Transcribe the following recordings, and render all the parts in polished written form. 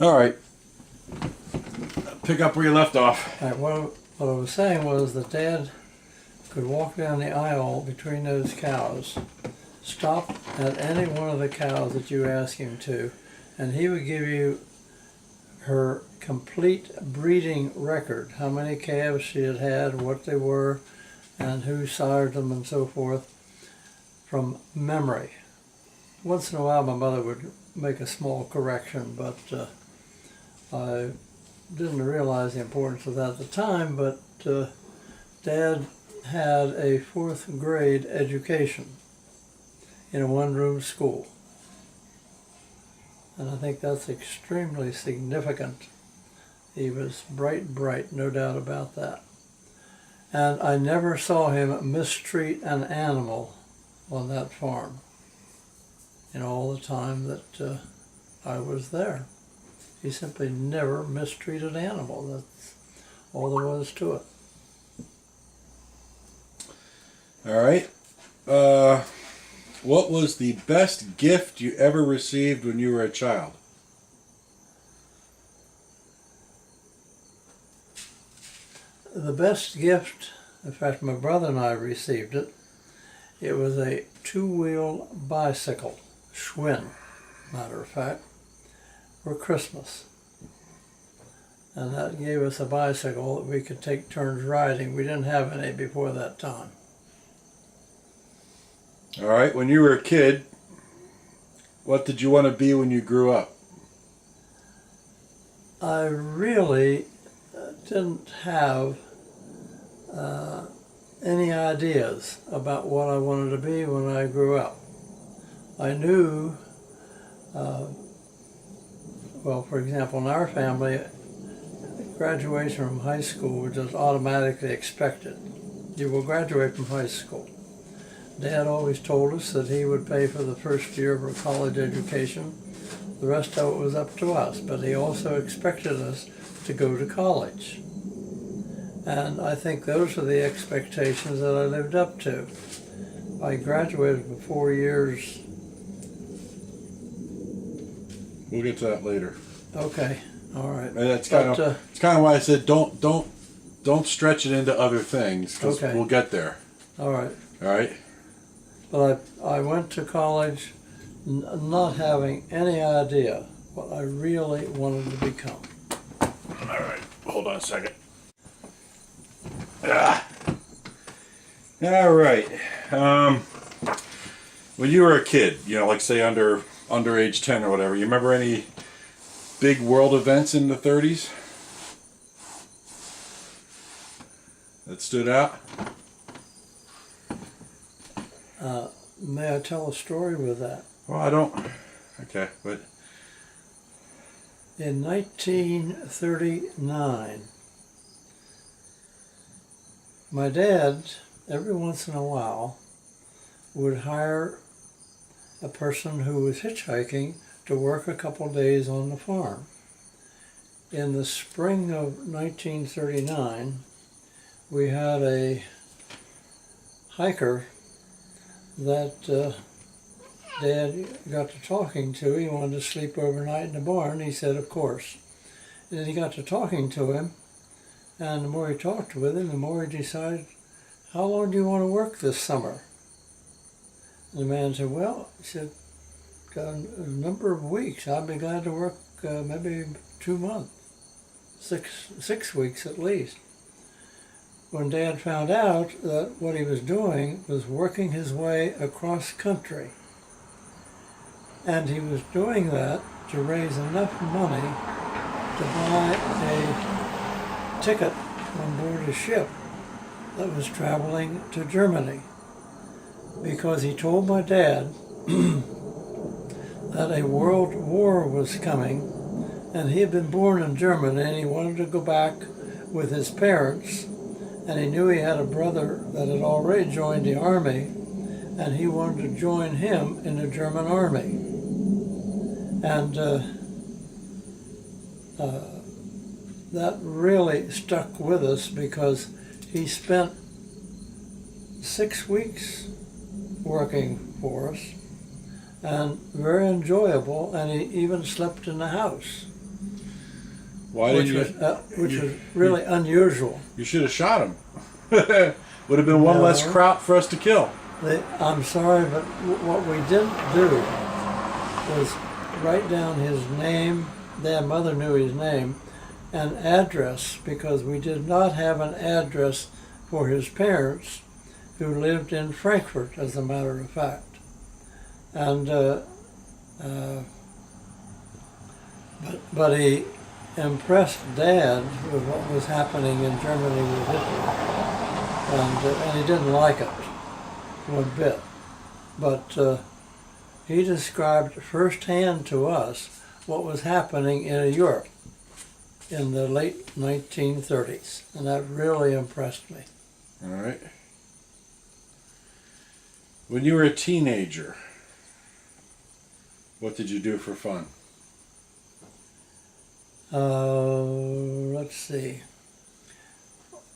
All right. Pick up where you left off. All right, what I was saying was that Dad could walk down the aisle between those cows, stop at any one of the cows that you asked him to, and he would give you her complete breeding record, how many calves she had had, what they were, and who sired them and so forth, from memory. Once in a while my mother would make a small correction, but I didn't realize the importance of that at the time, but Dad had a 4th grade education in a one-room school. And I think that's extremely significant. He was bright, no doubt about that. And I never saw him mistreat an animal on that farm in all the time that I was there. He simply never mistreated an animal. That's all there was to it. All right. What was the best gift you ever received when you were a child? The best gift, in fact, my brother and I received it. It was a 2-wheel bicycle, Schwinn, matter of fact, for Christmas. And that gave us a bicycle that we could take turns riding. We didn't have any before that time. All right. When you were a kid, what did you want to be when you grew up? I really didn't have any ideas about what I wanted to be when I grew up. I knew, well, for example, in our family, graduation from high school was just automatically expected. You will graduate from high school. Dad always told us that he would pay for the first year of our college education. The rest of it was up to us, but he also expected us to go to college. And I think those are the expectations that I lived up to. I graduated for 4 years. We'll get to that later. Okay, all right. And that's kind of why I said don't stretch it into other things, because Okay. we'll get there. All right. All right. But I went to college not having any idea what I really wanted to become. All right. Hold on a second. All right. When you were a kid, like say under age 10 or whatever, you remember any big world events in the 30s that stood out? May I tell a story with that? Well, I don't. Okay, but In 1939, my dad, every once in a while, would hire a person who was hitchhiking to work a couple days on the farm. In the spring of 1939, we had a hiker that Dad got to talking to. He wanted to sleep overnight in the barn. He said, of course. And then he got to talking to him, and the more he talked with him, the more he decided, how long do you want to work this summer? And the man said, well, he said, got a number of weeks. I'd be glad to work maybe 2 months, six weeks at least. When Dad found out that what he was doing was working his way across country, and he was doing that to raise enough money to buy a ticket on board a ship that was traveling to Germany, because he told my dad that a world war was coming, and he had been born in Germany and he wanted to go back with his parents, and he knew he had a brother that had already joined the army, and he wanted to join him in the German army. And that really stuck with us, because he spent 6 weeks working for us, and very enjoyable, and he even slept in the house. Why which didn't was really unusual. You should have shot him. Would have been one No. less kraut for us to kill. I'm sorry, but what we didn't do was write down his name. Their mother knew his name and address, because we did not have an address for his parents, who lived in Frankfurt, as a matter of fact. And but he impressed Dad with what was happening in Germany with Hitler, and he didn't like it one bit. But he described firsthand to us what was happening in Europe in the late 1930s, and that really impressed me. All right. When you were a teenager, what did you do for fun? Let's see.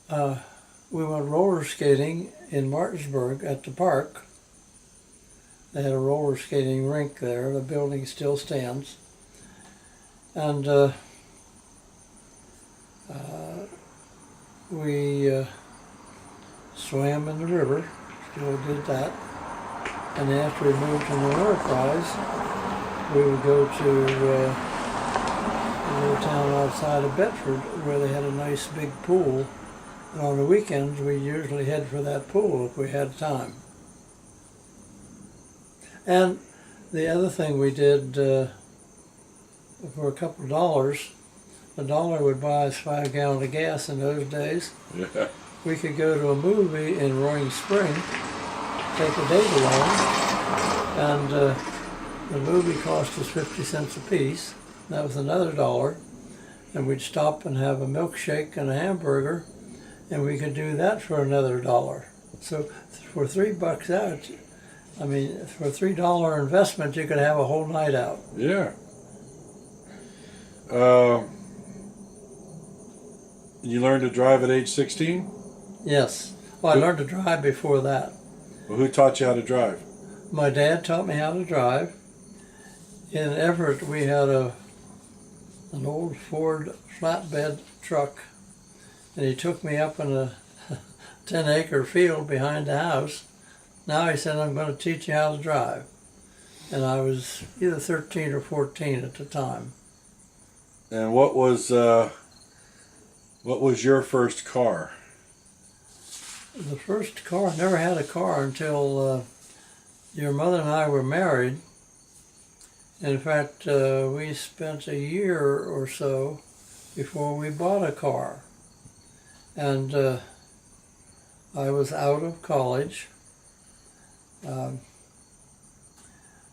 We went roller skating in Martinsburg at the park. They had a roller skating rink there. The building still stands. And we swam in the river, still did that. And after we moved to the Enterprise, we would go to a little town outside of Bedford where they had a nice big pool. And on the weekends, we usually head for that pool if we had time. And the other thing we did for a couple of dollars, $1 would buy us 5 gallons of gas in those days. Yeah. We could go to a movie in Roaring Spring, take a date along, and the movie cost us 50 cents a piece. That was another $1. And we'd stop and have a milkshake and a hamburger, and we could do that for another $1. So for $3 out, I mean, for a $3 investment, you could have a whole night out. Yeah. You learned to drive at age 16? Yes. Well, I learned to drive before that. Well, who taught you how to drive? My dad taught me how to drive. In Everett, we had an old Ford flatbed truck, and he took me up in a 10-acre field behind the house. Now he said, I'm going to teach you how to drive. And I was either 13 or 14 at the time. And what was your first car? The first car, I never had a car until your mother and I were married. In fact, we spent a year or so before we bought a car. And I was out of college. Bought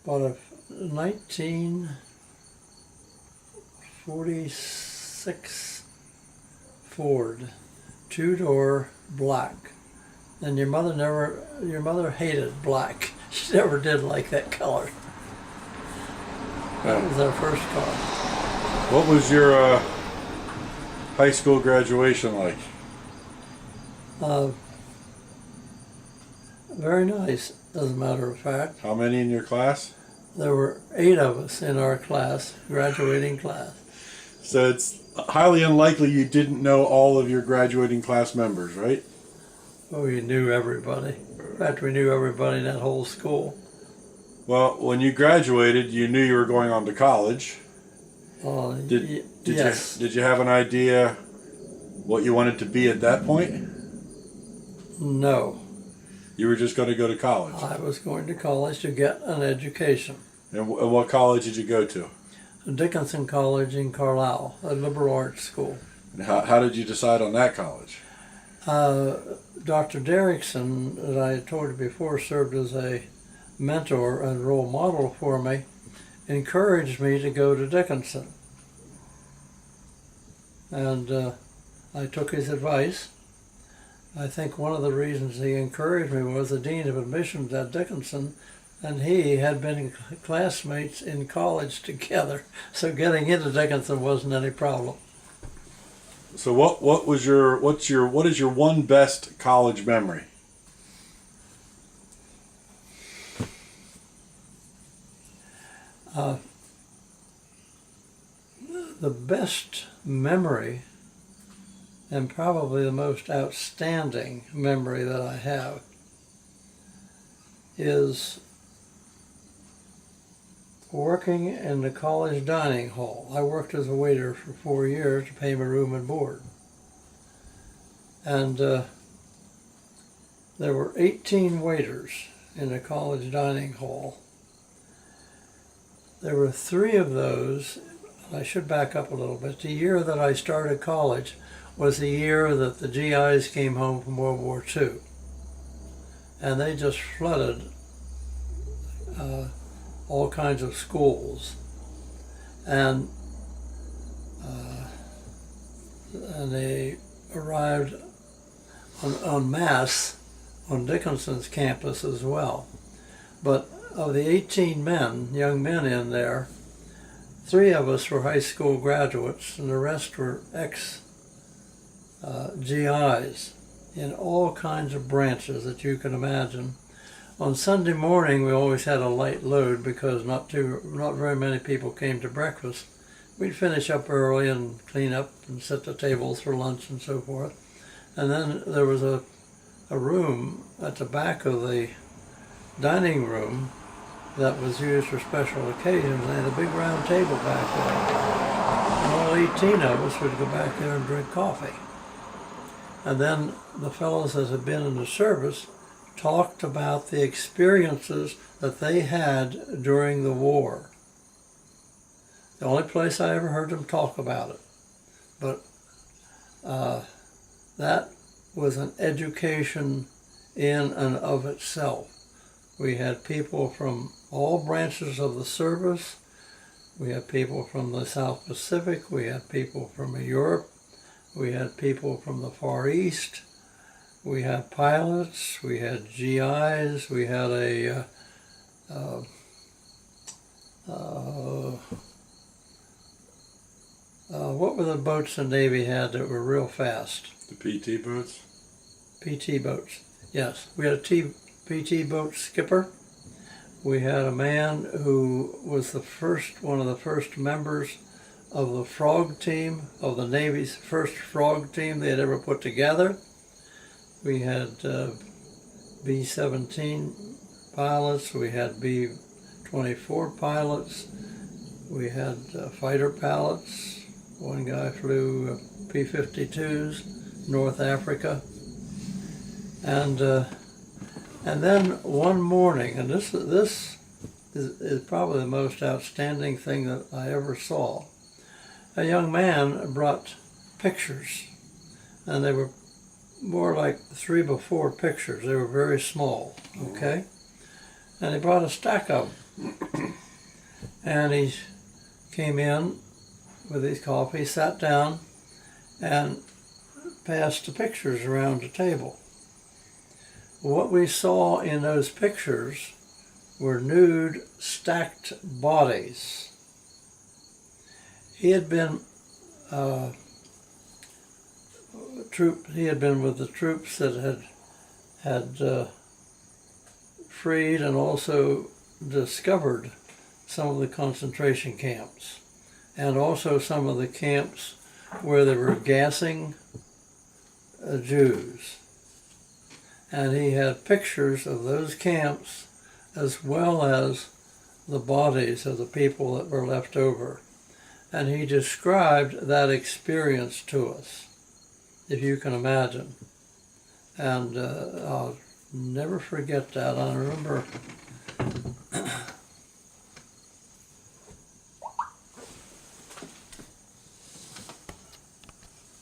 a 1946 Ford, 2-door, black. And your mother hated black. She never did like that color. That was our first car. What was your high school graduation like? Very nice, as a matter of fact. How many in your class? There were 8 of us in our class, graduating class. So it's highly unlikely you didn't know all of your graduating class members, right? Oh, we knew everybody. In fact, we knew everybody in that whole school. Well, when you graduated, you knew you were going on to college. Yes. Did you have an idea what you wanted to be at that point? No. You were just going to go to college. I was going to college to get an education. And what college did you go to? Dickinson College in Carlisle, a liberal arts school. And how did you decide on that college? Dr. Derrickson, that I had told you before, served as a mentor and role model for me, encouraged me to go to Dickinson. And I took his advice. I think one of the reasons he encouraged me was the dean of admissions at Dickinson, and he had been classmates in college together, so getting into Dickinson wasn't any problem. So what is your one best college memory? the best memory and probably the most outstanding memory that I have is working in the college dining hall. I worked as a waiter for 4 years to pay my room and board. And there were 18 waiters in the college dining hall. There were 3 of those. I should back up a little bit. The year that I started college was the year that the GIs came home from World War II. And they just flooded all kinds of schools. And they arrived en masse on Dickinson's campus as well. But of the 18 men, young men in there, 3 of us were high school graduates and the rest were ex-GIs in all kinds of branches that you can imagine. On Sunday morning we always had a light load because not very many people came to breakfast. We'd finish up early and clean up and set the tables for lunch and so forth. And then there was a room at the back of the dining room that was used for special occasions. They had a big round table back there. And all 18 of us would go back there and drink coffee. And then the fellows that had been in the service talked about the experiences that they had during the war. The only place I ever heard them talk about it. But that was an education in and of itself. We had people from all branches of the service. We had people from the South Pacific. We had people from Europe. We had people from the Far East. We had pilots. We had GIs. We had what were the boats the Navy had that were real fast? The PT boats? PT boats, yes. We had a PT boat skipper. We had a man who was one of the first members of the frog team, of the Navy's first frog team they had ever put together. We had B-17 pilots, we had B-24 pilots, we had fighter pilots. One guy flew P-52s, North Africa. And then one morning, and this is probably the most outstanding thing that I ever saw. A young man brought pictures, and they were more like 3x4 pictures. They were very small, okay? And he brought a stack of them. And he came in with his coffee, sat down, and passed the pictures around the table. What we saw in those pictures were nude, stacked bodies. He had been with the troops that had freed and also discovered some of the concentration camps, and also some of the camps where they were gassing Jews. And he had pictures of those camps as well as the bodies of the people that were left over. And he described that experience to us, if you can imagine. And I'll never forget that. I remember